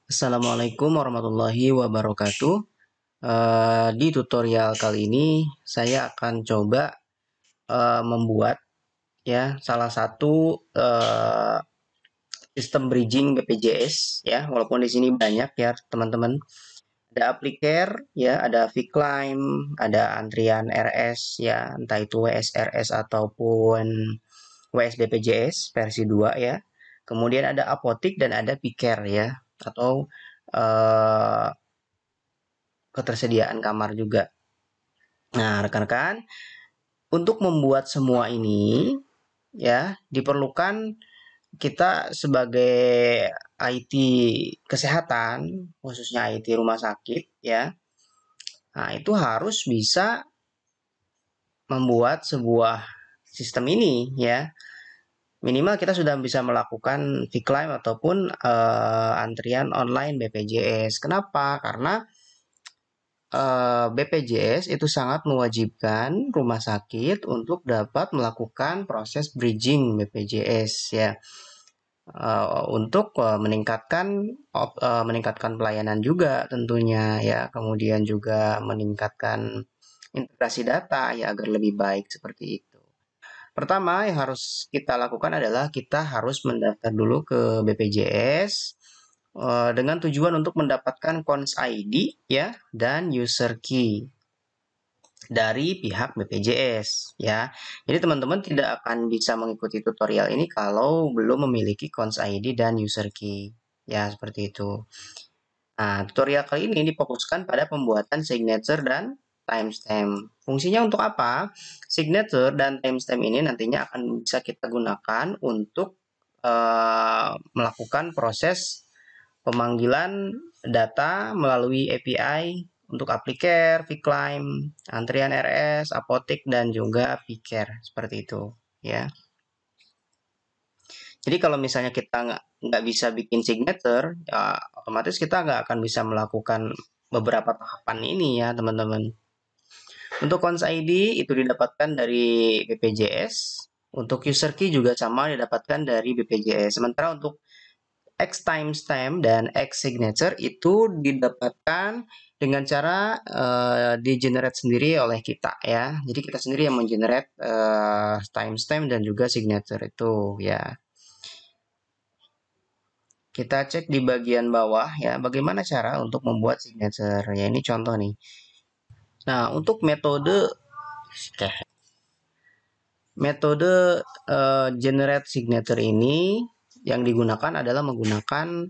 Assalamualaikum warahmatullahi wabarakatuh. Di tutorial kali ini saya akan coba membuat ya salah satu sistem bridging BPJS ya. Walaupun di sini banyak ya teman-teman. Ada Applicare ya, ada Vclimb, ada antrian RS ya, entah itu WSRS ataupun WSBPJS versi 2 ya. Kemudian ada Apotik dan ada Picare ya, atau eh, ketersediaan kamar juga. Nah, rekan-rekan, untuk membuat semua ini ya diperlukan kita sebagai IT kesehatan, khususnya IT rumah sakit ya. Nah, itu harus bisa membuat sebuah sistem ini ya. Minimal kita sudah bisa melakukan Vclimb ataupun antrian online BPJS. Kenapa? Karena BPJS itu sangat mewajibkan rumah sakit untuk dapat melakukan proses bridging BPJS ya, untuk meningkatkan pelayanan juga tentunya ya, kemudian juga meningkatkan integrasi data ya agar lebih baik seperti itu. Pertama yang harus kita lakukan adalah kita harus mendaftar dulu ke BPJS dengan tujuan untuk mendapatkan cons ID ya dan user key dari pihak BPJS ya. Jadi teman-teman tidak akan bisa mengikuti tutorial ini kalau belum memiliki cons ID dan user key ya, seperti itu. Nah, tutorial kali ini difokuskan pada pembuatan signature dan timestamp. Fungsinya untuk apa? Signature dan timestamp ini nantinya akan bisa kita gunakan untuk melakukan proses pemanggilan data melalui API untuk Applicare, Vclimb, antrian RS, Apotik, dan juga Picare. Seperti itu ya. Jadi kalau misalnya kita nggak bisa bikin signature, ya otomatis kita nggak akan bisa melakukan beberapa tahapan ini ya teman-teman. Untuk cons ID itu didapatkan dari BPJS. Untuk user key juga sama didapatkan dari BPJS. Sementara untuk X timestamp dan X signature itu didapatkan dengan cara di-generate sendiri oleh kita ya. Jadi kita sendiri yang men-generate timestamp dan juga signature itu ya. Kita cek di bagian bawah ya, bagaimana cara untuk membuat signature. Ya, ini contoh nih. Nah, untuk metode generate signature ini yang digunakan adalah menggunakan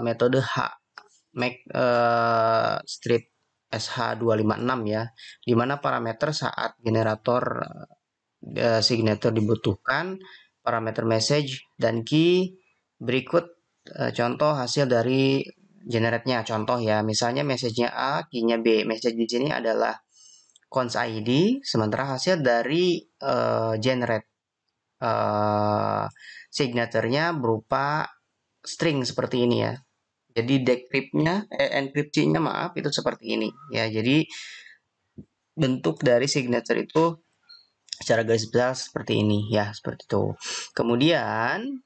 metode make strip SH256 ya, di mana parameter saat generator signature dibutuhkan, parameter message dan key berikut contoh hasil dari generate-nya. Contoh ya, misalnya message-nya A, key-nya B. Message di sini adalah cons ID, sementara hasil dari generate signature-nya berupa string seperti ini ya. Jadi enkripsinya maaf itu seperti ini ya. Jadi bentuk dari signature itu secara garis besar seperti ini ya, seperti itu. Kemudian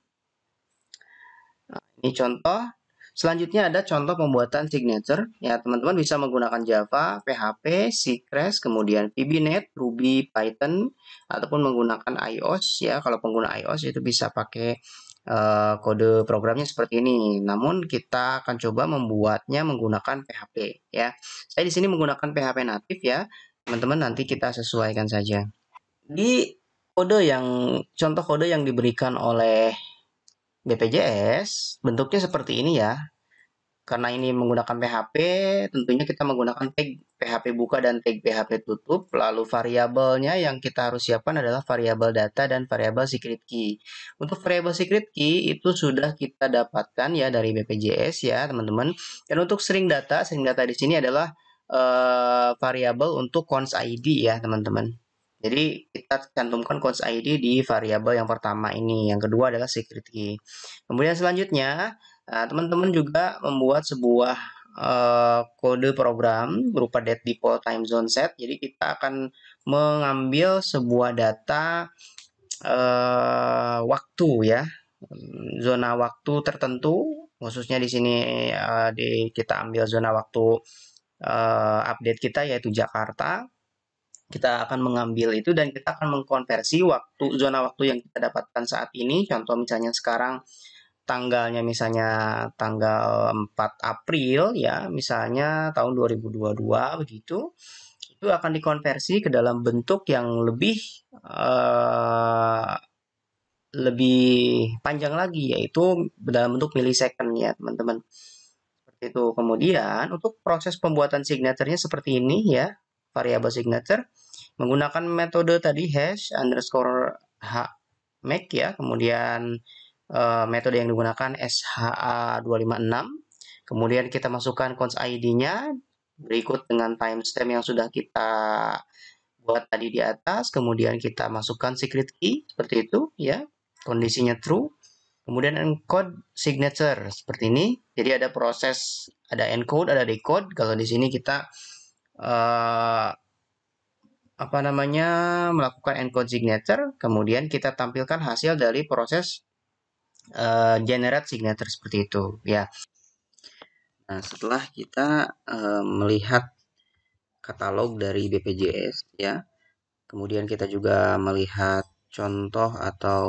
ini contoh. Selanjutnya ada contoh pembuatan signature. Ya, teman-teman bisa menggunakan Java, PHP, C-Crash, kemudian VB.NET, Ruby, Python, ataupun menggunakan iOS. Ya, kalau pengguna iOS itu bisa pakai kode programnya seperti ini. Namun kita akan coba membuatnya menggunakan PHP. Ya, saya di sini menggunakan PHP natif ya. Teman-teman nanti kita sesuaikan saja. Di contoh kode yang diberikan oleh BPJS bentuknya seperti ini ya. Karena ini menggunakan PHP, tentunya kita menggunakan tag PHP buka dan tag PHP tutup. Lalu variabelnya yang kita harus siapkan adalah variabel data dan variabel secret key. Untuk variabel secret key itu sudah kita dapatkan ya dari BPJS ya, teman-teman. Dan untuk string data di sini adalah variabel untuk cons ID ya, teman-teman. Jadi kita cantumkan cons ID di variabel yang pertama ini. Yang kedua adalah secret key. Kemudian selanjutnya teman-teman juga membuat sebuah kode program berupa date default time zone set. Jadi kita akan mengambil sebuah data waktu ya, zona waktu tertentu khususnya di sini kita ambil zona waktu update kita yaitu Jakarta. Kita akan mengambil itu dan kita akan mengkonversi zona waktu yang kita dapatkan saat ini. Contoh misalnya sekarang tanggalnya misalnya tanggal 4 April ya, misalnya tahun 2022 begitu. Itu akan dikonversi ke dalam bentuk yang eh, lebih panjang lagi, yaitu dalam bentuk millisecond ya teman-teman. Seperti itu. Kemudian untuk proses pembuatan signaturnya seperti ini ya, variabel signature menggunakan metode tadi hash underscore h make ya, kemudian metode yang digunakan SHA256, kemudian kita masukkan cons ID-nya berikut dengan timestamp yang sudah kita buat tadi di atas, kemudian kita masukkan secret key seperti itu ya, kondisinya true. Kemudian encode signature seperti ini. Jadi ada proses, ada encode, ada decode. Kalau di sini kita uh, melakukan encode signature, kemudian kita tampilkan hasil dari proses generate signature seperti itu ya. Nah, setelah kita melihat katalog dari BPJS ya, kemudian kita juga melihat contoh atau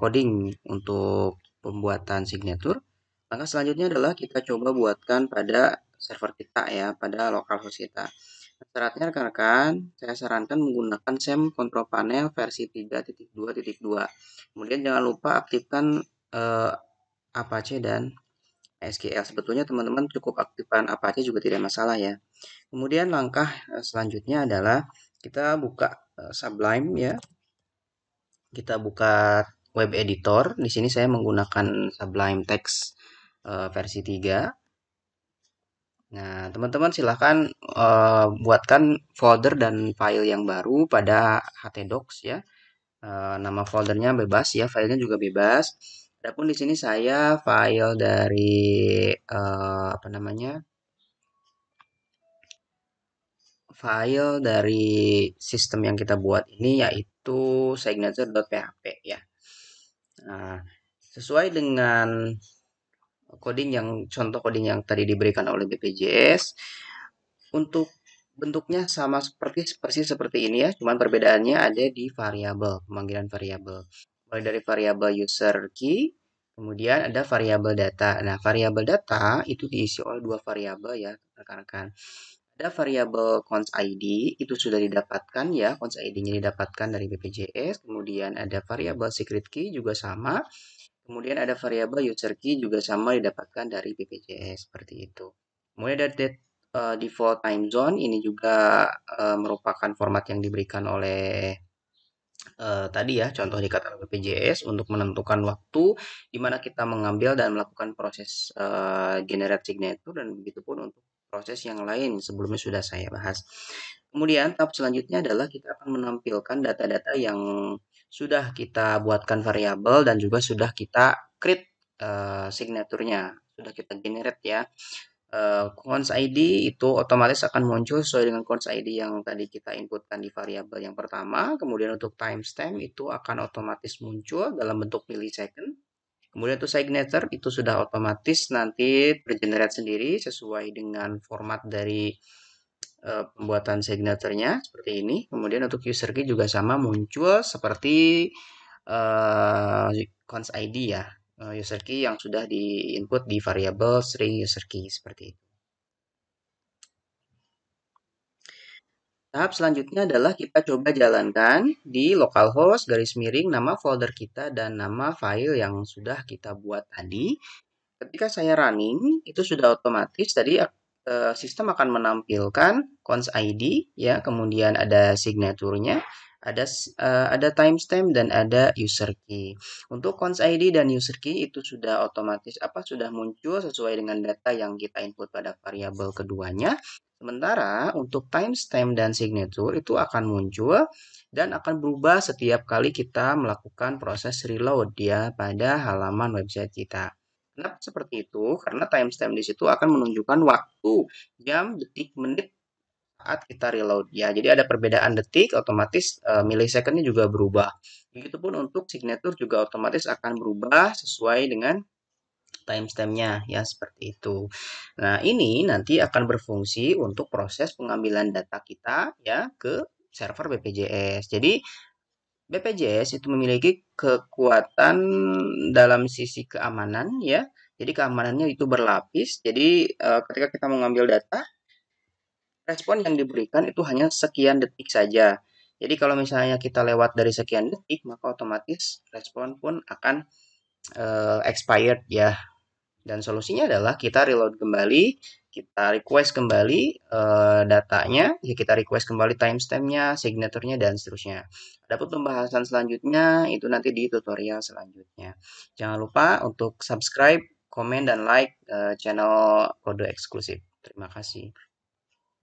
coding untuk pembuatan signature. Maka selanjutnya adalah kita coba buatkan pada server kita ya, pada localhost kita. Syaratnya rekan-rekan, saya sarankan menggunakan SAM control panel versi 3.2.2. Kemudian jangan lupa aktifkan Apache dan SQL. Sebetulnya teman-teman cukup aktifkan Apache juga tidak masalah ya. Kemudian langkah selanjutnya adalah kita buka Sublime ya. Kita buka web editor. Di sini saya menggunakan Sublime Text versi 3. Nah, teman-teman silahkan buatkan folder dan file yang baru pada htdocs ya. Nama foldernya bebas ya, filenya juga bebas. Adapun di sini saya file dari file dari sistem yang kita buat ini yaitu signature.php ya. Nah, sesuai dengan contoh coding yang tadi diberikan oleh BPJS, untuk bentuknya sama persis seperti ini ya, cuman perbedaannya ada di variabel, pemanggilan variabel. Mulai dari variabel user key, kemudian ada variabel data. Nah, variabel data itu diisi oleh dua variabel ya, rekan-rekan. Ada variabel cons ID, itu sudah didapatkan ya, cons ID-nya didapatkan dari BPJS. Kemudian ada variabel secret key juga sama. Kemudian ada variabel user key juga sama didapatkan dari BPJS seperti itu. Kemudian ada default time zone, ini juga merupakan format yang diberikan oleh tadi ya, contoh di katalog BPJS untuk menentukan waktu di mana kita mengambil dan melakukan proses generate signature, dan begitu pun untuk proses yang lain sebelumnya sudah saya bahas. Kemudian tahap selanjutnya adalah kita akan menampilkan data-data yang sudah kita buatkan variabel dan juga sudah kita create signaturnya, sudah kita generate ya. Cons ID itu otomatis akan muncul sesuai dengan cons ID yang tadi kita inputkan di variabel yang pertama. Kemudian untuk timestamp itu akan otomatis muncul dalam bentuk millisecond. Kemudian untuk signature itu sudah otomatis nanti bergenerate sendiri sesuai dengan format dari pembuatan signaturenya seperti ini. Kemudian untuk user key juga sama muncul seperti cons ID ya, user key yang sudah di-input di variabel string user key seperti itu. Tahap selanjutnya adalah kita coba jalankan di localhost garis miring nama folder kita dan nama file yang sudah kita buat tadi. Ketika saya running, itu sudah otomatis tadi sistem akan menampilkan cons ID ya, kemudian ada signaturnya, ada timestamp dan ada user key. Untuk cons ID dan user key itu sudah otomatis sudah muncul sesuai dengan data yang kita input pada variabel keduanya. Sementara untuk timestamp dan signature itu akan muncul dan akan berubah setiap kali kita melakukan proses reload ya pada halaman website kita. Kenapa seperti itu? Karena timestamp di situ akan menunjukkan waktu, jam, detik, menit saat kita reload ya. Jadi ada perbedaan detik, otomatis millisecondnya juga berubah. Begitupun untuk signature juga otomatis akan berubah sesuai dengan timestampnya ya seperti itu. Nah, ini nanti akan berfungsi untuk proses pengambilan data kita ya ke server BPJS. Jadi BPJS itu memiliki kekuatan dalam sisi keamanan ya. Jadi keamanannya itu berlapis. Jadi ketika kita mengambil data, respon yang diberikan itu hanya sekian detik saja. Jadi kalau misalnya kita lewat dari sekian detik, maka otomatis respon pun akan expired ya. Dan solusinya adalah kita reload kembali, kita request kembali datanya, ya kita request kembali timestampnya, signaturnya, dan seterusnya. Adapun pembahasan selanjutnya itu nanti di tutorial selanjutnya. Jangan lupa untuk subscribe, komen, dan like channel Kode Eksklusif. Terima kasih.